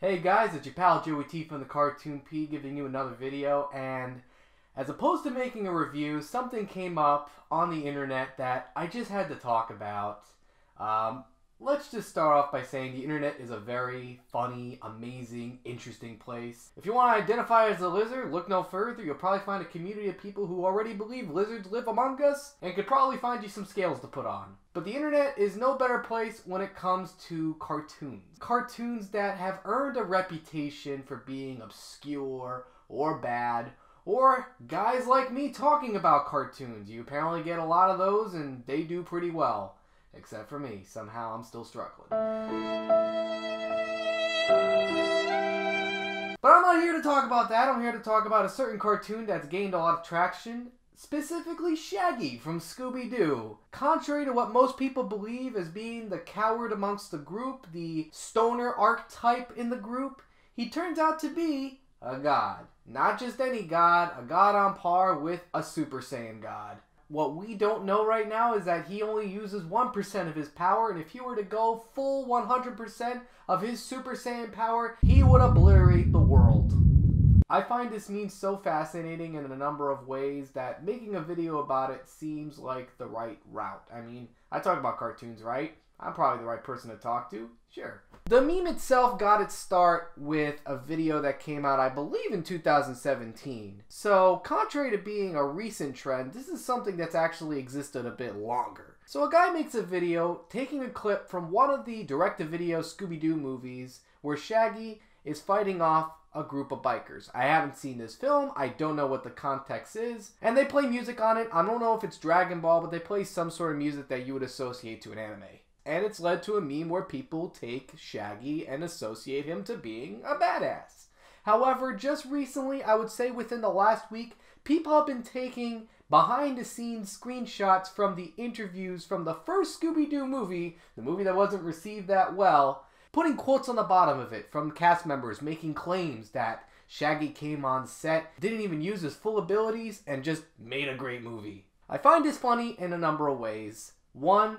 Hey guys, it's your pal Joey.T from the Cartoon.P giving you another video, and as opposed to making a review, something came up on the internet that I just had to talk about. Let's just start off by saying the internet is a very funny, amazing, interesting place. If you want to identify as a lizard, look no further. You'll probably find a community of people who already believe lizards live among us and could probably find you some scales to put on. But the internet is no better place when it comes to cartoons. Cartoons that have earned a reputation for being obscure or bad, or guys like me talking about cartoons. You apparently get a lot of those and they do pretty well. Except for me. Somehow I'm still struggling. But I'm not here to talk about that. I'm here to talk about a certain cartoon that's gained a lot of traction. Specifically Shaggy from Scooby Doo. Contrary to what most people believe as being the coward amongst the group, the stoner archetype in the group, he turns out to be a god. Not just any god, a god on par with a Super Saiyan god. What we don't know right now is that he only uses 1% of his power, and if he were to go full 100% of his Super Saiyan power, he would obliterate the world. I find this meme so fascinating in a number of ways that making a video about it seems like the right route. I mean, I talk about cartoons, right? I'm probably the right person to talk to. Sure. The meme itself got its start with a video that came out, I believe, in 2017. So, contrary to being a recent trend, this is something that's actually existed a bit longer. So a guy makes a video taking a clip from one of the direct-to-video Scooby Doo movies where Shaggy is fighting off a group of bikers. I haven't seen this film, I don't know what the context is, and they play music on it. I don't know if it's Dragon Ball, but they play some sort of music that you would associate to an anime. And it's led to a meme where people take Shaggy and associate him to being a badass. However, just recently, I would say within the last week, people have been taking behind-the-scenes screenshots from the interviews from the first Scooby Doo movie, the movie that wasn't received that well, putting quotes on the bottom of it from cast members making claims that Shaggy came on set, didn't even use his full abilities, and just made a great movie. I find this funny in a number of ways. One,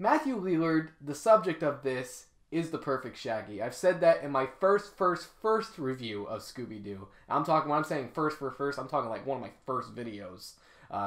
Matthew Lillard, the subject of this, is the perfect Shaggy. I've said that in my first review of Scooby Doo. When I'm saying first, I'm talking like one of my first videos.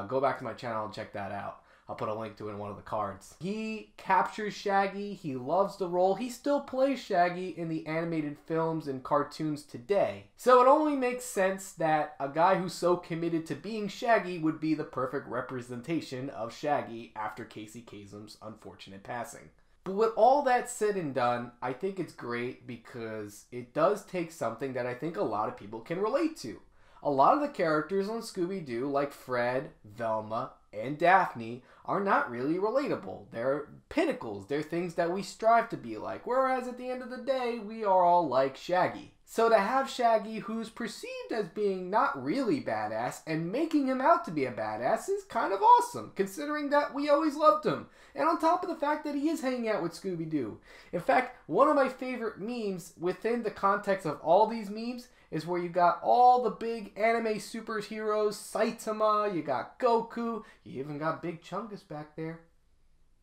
Go back to my channel and check that out. I'll put a link to it in one of the cards. He captures Shaggy. He loves the role. He still plays Shaggy in the animated films and cartoons today. So it only makes sense that a guy who's so committed to being Shaggy would be the perfect representation of Shaggy after Casey Kasem's unfortunate passing. But with all that said and done, I think it's great because it does take something that I think a lot of people can relate to. A lot of the characters on Scooby Doo, like Fred, Velma, and Daphne, are not really relatable. They're pinnacles. They're things that we strive to be like, whereas at the end of the day, we are all like Shaggy. So to have Shaggy, who's perceived as being not really badass, and making him out to be a badass is kind of awesome, considering that we always loved him. And on top of the fact that he is hanging out with Scooby Doo. In fact, one of my favorite memes within the context of all these memes is where you got all the big anime superheroes, Saitama, you got Goku, you even got Big Chungus back there.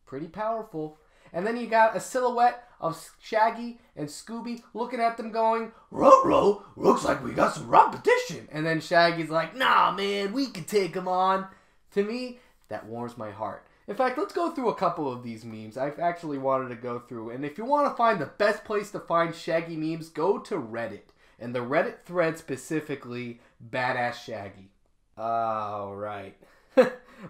Pretty powerful. And then you got a silhouette of Shaggy and Scooby looking at them going, "Ruh-roh, looks like we got some competition." And then Shaggy's like, "Nah, man, we can take them on." To me, that warms my heart. In fact, let's go through a couple of these memes. I've actually wanted to go through. And if you want to find the best place to find Shaggy memes, go to Reddit. And the Reddit thread specifically, Badass Shaggy. Oh, right.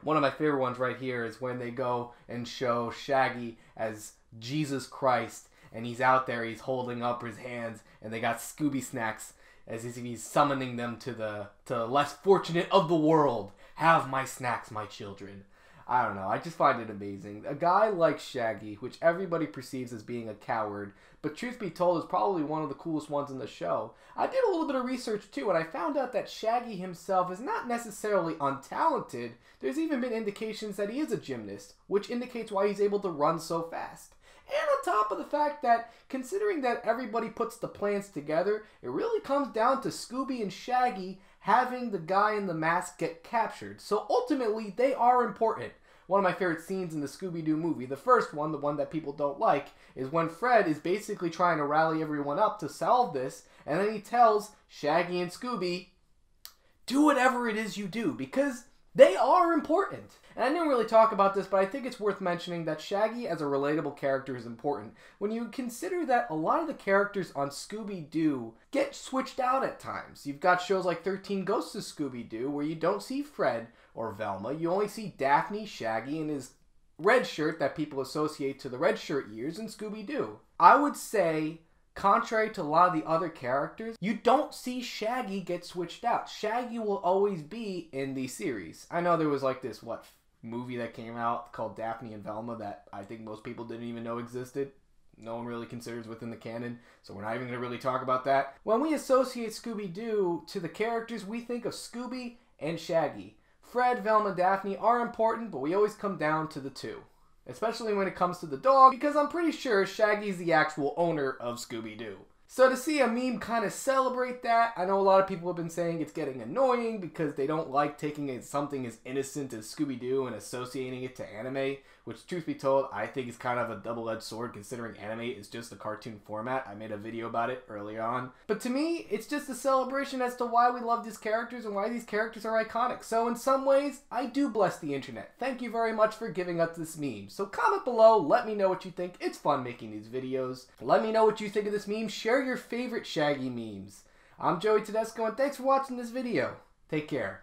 One of my favorite ones right here is when they go and show Shaggy as Jesus Christ. And he's out there, he's holding up his hands. And they got Scooby snacks as if he's summoning them to the less fortunate of the world. Have my snacks, my children. I don't know, I just find it amazing. A guy like Shaggy, which everybody perceives as being a coward, but truth be told is probably one of the coolest ones in the show. I did a little bit of research too, and I found out that Shaggy himself is not necessarily untalented. There's even been indications that he is a gymnast, which indicates why he's able to run so fast. And on top of the fact that, considering that everybody puts the plans together, it really comes down to Scooby and Shaggy having the guy in the mask get captured. So ultimately, they are important. one of my favorite scenes in the Scooby Doo movie, the first one, the one that people don't like, is when Fred is basically trying to rally everyone up to solve this, and then he tells Shaggy and Scooby, do whatever it is you do, because they are important. And I didn't really talk about this, but I think it's worth mentioning that Shaggy as a relatable character is important when you consider that a lot of the characters on Scooby-Doo get switched out at times. You've got shows like 13 Ghosts of Scooby-Doo where you don't see Fred or Velma. You only see Daphne, Shaggy, and his red shirt that people associate to the red shirt years in Scooby-Doo. I would say, contrary to a lot of the other characters, you don't see Shaggy get switched out. Shaggy will always be in the series. I know there was like this, movie that came out called Daphne and Velma that I think most people didn't even know existed. No one really considers within the canon, so we're not even going to really talk about that. When we associate Scooby-Doo to the characters, we think of Scooby and Shaggy. Fred, Velma, Daphne are important, but we always come down to the two. Especially when it comes to the dog, because I'm pretty sure Shaggy's the actual owner of Scooby-Doo. So to see a meme kind of celebrate that, I know a lot of people have been saying it's getting annoying because they don't like taking something as innocent as Scooby-Doo and associating it to anime, which truth be told, I think is kind of a double-edged sword considering anime is just a cartoon format. I made a video about it earlier on. But to me, it's just a celebration as to why we love these characters and why these characters are iconic. So in some ways, I do bless the internet. Thank you very much for giving us this meme. So comment below, let me know what you think. It's fun making these videos. Let me know what you think of this meme. Share your favorite Shaggy memes. I'm Joey.T.Cartoon.P and thanks for watching this video. Take care.